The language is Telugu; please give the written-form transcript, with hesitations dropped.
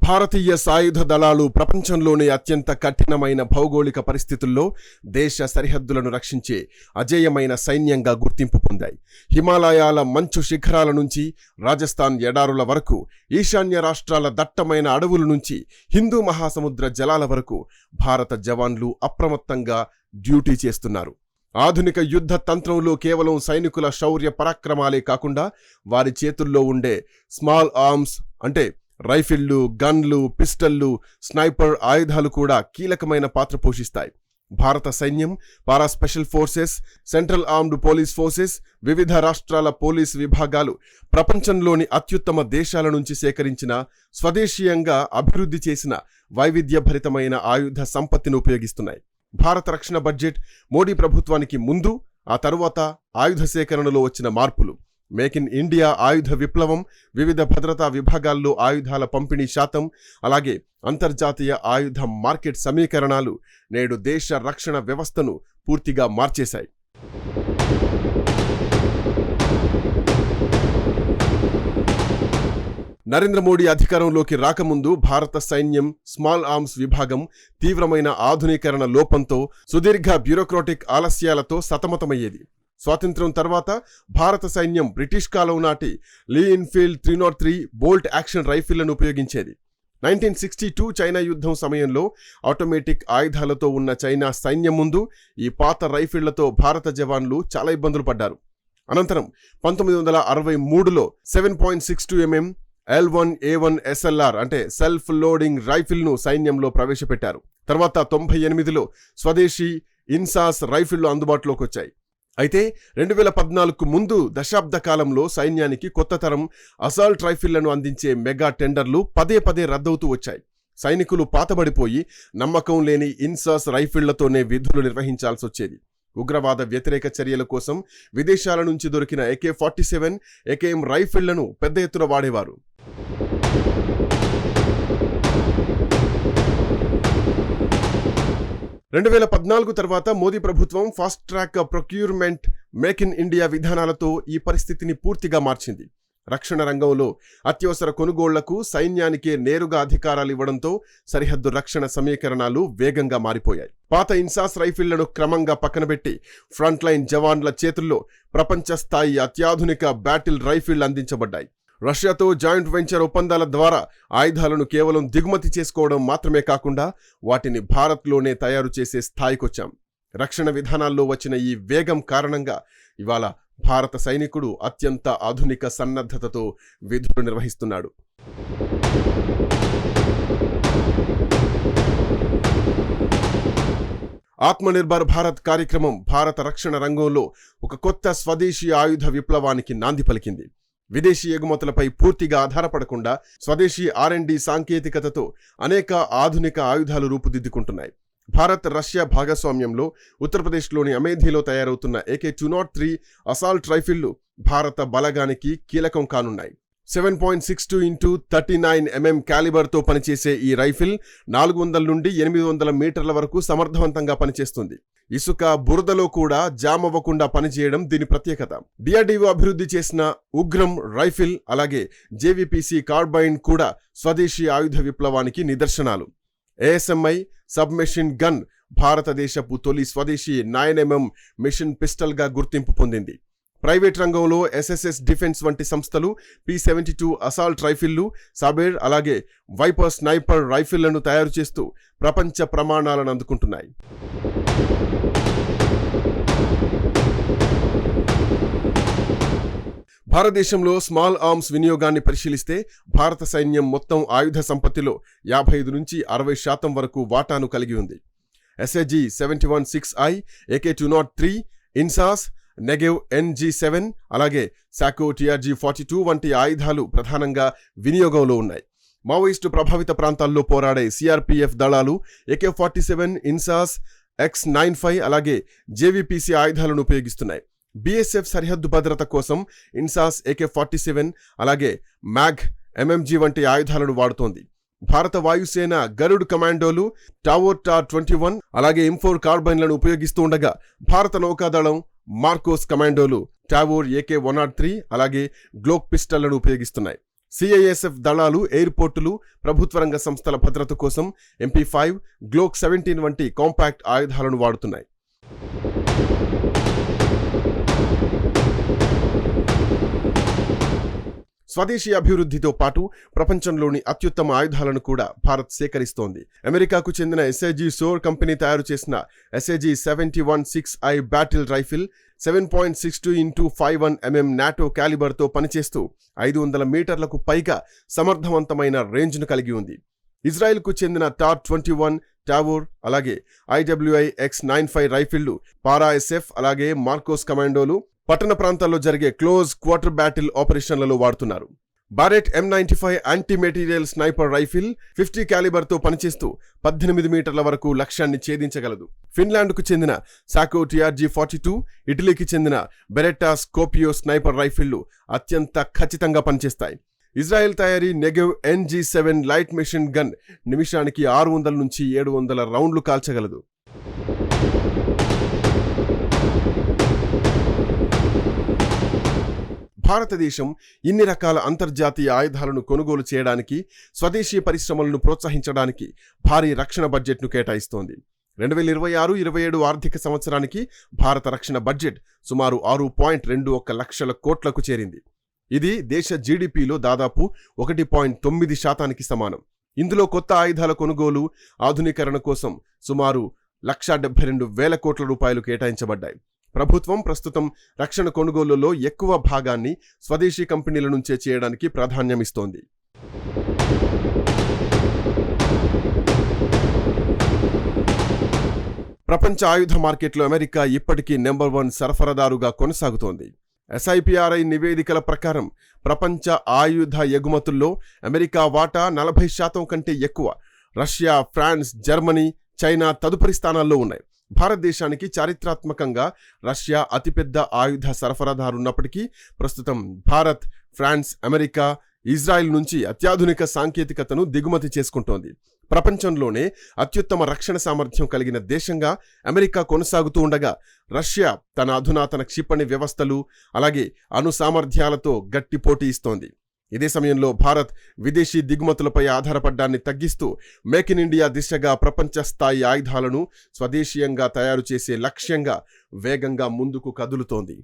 భారతీయ సాయుధ దళాలు ప్రపంచంలోనే అత్యంత కఠినమైన భౌగోళిక పరిస్థితుల్లో దేశ సరిహద్దులను రక్షించే అజేయమైన సైన్యంగా గుర్తింపు పొందాయి. హిమాలయాల మంచు శిఖరాల నుంచి రాజస్థాన్ ఎడారుల వరకు, ఈశాన్య రాష్ట్రాల దట్టమైన అడవుల నుంచి హిందూ మహాసముద్ర జలాల వరకు భారత జవాన్లు అప్రమత్తంగా డ్యూటీ చేస్తున్నారు. ఆధునిక యుద్ధ తంత్రంలో కేవలం సైనికుల శౌర్య పరాక్రమాలే కాకుండా వారి చేతుల్లో ఉండే స్మాల్ ఆర్మ్స్ అంటే రైఫిళ్లు, గన్లు, పిస్టళ్లు, స్నైపర్ ఆయుధాలు కూడా కీలకమైన పాత్ర పోషిస్తాయి. భారత సైన్యం, para special forces, central armed police forces, వివిధ రాష్ట్రాల పోలీస్ విభాగాలు ప్రపంచంలోని అత్యుత్తమ దేశాల నుంచి సేకరించిన, స్వదేశీయంగా అభివృద్ధి చేసిన వైవిధ్యభరితమైన ఆయుధ సంపత్తిని ఉపయోగిస్తున్నాయి. భారత రక్షణ బడ్జెట్ మోడీ ప్రభుత్వానికి ముందు, ఆ తరువాత ఆయుధ సేకరణలో వచ్చిన మార్పులు, మేక్ ఇన్ ఇండియా ఆయుధ విప్లవం, వివిధ భద్రతా విభాగాల్లో ఆయుధాల పంపిణీ శాతం, అలాగే అంతర్జాతీయ ఆయుధ మార్కెట్ సమీకరణాలు నేడు దేశ రక్షణ వ్యవస్థను పూర్తిగా మార్చేశాయి. నరేంద్ర మోడీ అధికారంలోకి రాకముందు భారత సైన్యం స్మాల్ ఆర్మ్స్ విభాగం తీవ్రమైన ఆధునీకరణ లోపంతో, సుదీర్ఘ బ్యూరోక్రాటిక్ ఆలస్యాలతో సతమతమయ్యేది. స్వాతంత్ర్యం తర్వాత భారత సైన్యం బ్రిటిష్ కాలం నాటి లీ ఎన్ఫీల్డ్ 303 బోల్ట్ యాక్షన్ రైఫిళ్లను ఉపయోగించేది. 1962 చైనా యుద్ధం సమయంలో ఆటోమేటిక్ ఆయుధాలతో ఉన్న చైనా సైన్యం ముందు ఈ పాత రైఫిళ్లతో భారత జవాన్లు చాలా ఇబ్బందులు పడ్డారు. అనంతరం 1963లో 7.62 mm L1A1 SLR అంటే సెల్ఫ్ లోడింగ్ రైఫిల్ను సైన్యంలో ప్రవేశపెట్టారు. తర్వాత 98లో స్వదేశీ ఇన్సాస్ రైఫిళ్లు అందుబాటులోకి వచ్చాయి. అయితే 2014కు ముందు దశాబ్ద కాలంలో సైన్యానికి కొత్త తరం అసాల్ట్ రైఫిళ్లను అందించే మెగా టెండర్లు పదే పదే రద్దవుతూ వచ్చాయి. సైనికులు పాతబడిపోయి నమ్మకం లేని ఇన్సాస్ రైఫిళ్లతోనే విధులు నిర్వహించాల్సి వచ్చేది. ఉగ్రవాద వ్యతిరేక చర్యల కోసం విదేశాల నుంచి దొరికిన AK-47, AKM రైఫిళ్లను పెద్ద ఎత్తున వాడేవారు. రెండు 2014 తర్వాత మోదీ ప్రభుత్వం fast track procurement, make in India విధానాలతో ఈ పరిస్థితిని పూర్తిగా మార్చింది. రక్షణ రంగంలో అత్యవసర కొనుగోళ్లకు సైన్యానికే నేరుగా అధికారాలు ఇవ్వడంతో సరిహద్దు రక్షణ సమీకరణాలు వేగంగా మారిపోయాయి. పాత ఇన్సాస్ రైఫిళ్లను క్రమంగా పక్కనబెట్టి ఫ్రంట్ లైన్ జవాన్ల చేతుల్లో ప్రపంచ స్థాయి అత్యాధునిక బ్యాటిల్ రైఫిళ్లు అందించబడ్డాయి. రష్యాతో జాయింట్ వెంచర్ ఒప్పందాల ద్వారా ఆయుధాలను కేవలం దిగుమతి చేసుకోవడం మాత్రమే కాకుండా వాటిని భారత్లోనే తయారు చేసే స్థాయికొచ్చాం. రక్షణ విధానాల్లో వచ్చిన ఈ వేగం కారణంగా ఇవాళ భారత సైనికుడు అత్యంత ఆధునిక సన్నద్ధతతో విధులు నిర్వహిస్తున్నాడు. ఆత్మనిర్భర్ భారత్ కార్యక్రమం భారత రక్షణ రంగంలో ఒక కొత్త స్వదేశీ ఆయుధ విప్లవానికి నాంది పలికింది. విదేశీ ఎగుమతులపై పూర్తిగా ఆధారపడకుండా స్వదేశీ R&D సాంకేతికతతో అనేక ఆధునిక ఆయుధాలు రూపుదిద్దుకుంటున్నాయి. భారత్, రష్యా భాగస్వామ్యంలో ఉత్తరప్రదేశ్లోని అమేథీలో తయారవుతున్న AK-203 అసాల్ట్ రైఫిళ్లు భారత బలగానికి కీలకం కానున్నాయి. 7.62 x 39 mm క్యాలిబర్తో పనిచేసే ఈ రైఫిల్ 400 నుండి 800 మీటర్ల వరకు సమర్థవంతంగా పనిచేస్తుంది. ఇసుక, బురదలో కూడా జామ్ అవ్వకుండా పనిచేయడం దీని ప్రత్యేకత. DRDO అభివృద్ధి చేసిన ఉగ్రం రైఫిల్, అలాగే JVPC కార్బైన్ కూడా స్వదేశీ ఆయుధ విప్లవానికి నిదర్శనాలు. ASMI సబ్మెషిన్ గన్ భారతదేశపు తొలి స్వదేశీ 9mm మిషన్ పిస్టల్గా గుర్తింపు పొందింది. ప్రైవేట్ రంగంలో SSS డిఫెన్స్ వంటి సంస్థలు P-72 అసాల్ట్ రైఫిళ్లు, సాబేర్, అలాగే వైపర్ స్నైపర్ రైఫిళ్లను తయారు చేస్తూ ప్రపంచ ప్రమాణాలను అందుకుంటున్నాయి. భారతదేశంలో స్మాల్ ఆర్మ్స్ వినియోగాన్ని పరిశీలిస్తే భారత సైన్యం మొత్తం ఆయుధ సంపత్తిలో 55 నుంచి 60% వరకు వాటాను కలిగి ఉంది. SAG 71-6I, AK-203, INSAS, Negev NG7, అలాగే సాకో TRG-42 వంటి ఆయుధాలు ప్రధానంగా వినియోగంలో ఉన్నాయి. మావోయిస్టు ప్రభావిత ప్రాంతాల్లో పోరాడే CRPF దళాలు AK-47, ఇన్సాస్, X-95 అలాగే JVPC ఆయుధాలను ఉపయోగిస్తున్నాయి. BSF సరిహద్దు భద్రత కోసం ఇన్సాస్, AK-47 అలాగే MAG, MMG వంటి ఆయుధాలను వాడుతోంది. భారత వాయుసేన గరుడ్ కమాండోలు టావోర్ TAR-21 అలాగే M4 కార్బైన్లను ఉపయోగిస్తూ ఉండగా, భారత నౌకాదళం మార్కోస్ కమాండోలు టావోర్ AK-103 అలాగే గ్లోక్ పిస్టళ్లను ఉపయోగిస్తున్నాయి. సిఐఎస్ఎఫ్ దళాలు ఎయిర్పోర్టులు, ప్రభుత్వ రంగ సంస్థల భద్రత కోసం MP5, గ్లోక్ 17 వంటి కాంపాక్ట్ ఆయుధాలను వాడుతున్నాయి. స్వదేశీ అభివృద్ధితో పాటు ప్రపంచంలోని అత్యుత్తమ ఆయుధాలను కూడా భారత్ సేకరిస్తోంది. అమెరికాకు చెందిన SIG సోర్ కంపెనీ తయారు చేసిన SIG 71-6I battle rifle 7.62x51 mm NATO క్యాలిబర్తో పనిచేస్తూ 500 మీటర్లకు పైగా సమర్థవంతమైన రేంజ్ను కలిగి ఉంది. ఇజ్రాయెల్కు చెందిన TAR-21 టావోర్ అలాగే IWI X-95 రైఫిళ్లు పారా SF అలాగే మార్కోస్ కమాండోలు పట్టణ ప్రాంతాల్లో జరిగే క్లోజ్ క్వార్టర్ బ్యాటిల్ ఆపరేషన్లలో వాడుతున్నారు. బారెట్ M95 anti material sniper rifle 50 క్యాలిబర్తో పనిచేస్తూ 18 మీటర్ల వరకు లక్ష్యాన్ని ఛేదించగలదు. ఫిన్లాండ్కు చెందిన సాకో TRG-42, ఇటలీకి చెందిన బెరెట్టా స్కోపియో స్నైపర్ రైఫిళ్లు అత్యంత ఖచ్చితంగా పనిచేస్తాయి. ఇజ్రాయెల్ తయారీ Negev NG-7 light machine gun నిమిషానికి 600 నుంచి 700 రౌండ్లు కాల్చగలదు. భారతదేశం ఇన్ని రకాల అంతర్జాతీయ ఆయుధాలను కొనుగోలు చేయడానికి, స్వదేశీ పరిశ్రమలను ప్రోత్సహించడానికి భారీ రక్షణ బడ్జెట్ను కేటాయిస్తోంది. 2026-27 ఆర్థిక సంవత్సరానికి భారత రక్షణ బడ్జెట్ సుమారు 6.21 లక్షల కోట్లకు చేరింది. ఇది దేశ GDPలో దాదాపు 1.9% సమానం. ఇందులో కొత్త ఆయుధాల కొనుగోలు, ఆధునీకరణ కోసం సుమారు 172,000 కోట్ల రూపాయలు కేటాయించబడ్డాయి. ప్రభుత్వం ప్రస్తుతం రక్షణ కొనుగోలులో ఎక్కువ భాగాన్ని స్వదేశీ కంపెనీల నుంచే చేయడానికి ప్రాధాన్యమిస్తోంది. ప్రపంచ ఆయుధ మార్కెట్లో అమెరికా ఇప్పటికీ నెంబర్ 1 సరఫరాదారుగా కొనసాగుతోంది. SIPRI నివేదికల ప్రకారం ప్రపంచ ఆయుధ ఎగుమతుల్లో అమెరికా వాటా 40% కంటే ఎక్కువ. రష్యా, ఫ్రాన్స్, జర్మనీ, చైనా తదుపరి స్థానాల్లో ఉన్నాయి. భారతదేశానికి చారిత్రాత్మకంగా రష్యా అతిపెద్ద ఆయుధ సరఫరాదారున్నప్పటికీ ప్రస్తుతం భారత్, ఫ్రాన్స్, అమెరికా, ఇజ్రాయెల్ నుంచి అత్యాధునిక సాంకేతికతను దిగుమతి చేసుకుంటోంది. ప్రపంచంలోనే అత్యుత్తమ రక్షణ సామర్థ్యం కలిగిన దేశంగా అమెరికా కొనసాగుతూ ఉండగా రష్యా తన అధునాతన క్షిపణి వ్యవస్థలు అలాగే అణు సామర్థ్యాలతో గట్టి పోటీ ఇస్తోంది. ఇదే సమయంలో భారత్ విదేశీ దిగుమతులపై ఆధారపడ్డాన్ని తగ్గిస్తూ మేక్ ఇన్ ఇండియా దిశగా ప్రపంచ స్థాయి ఆయుధాలను స్వదేశీయంగా తయారు చేసే లక్ష్యంగా వేగంగా ముందుకు కదులుతోంది.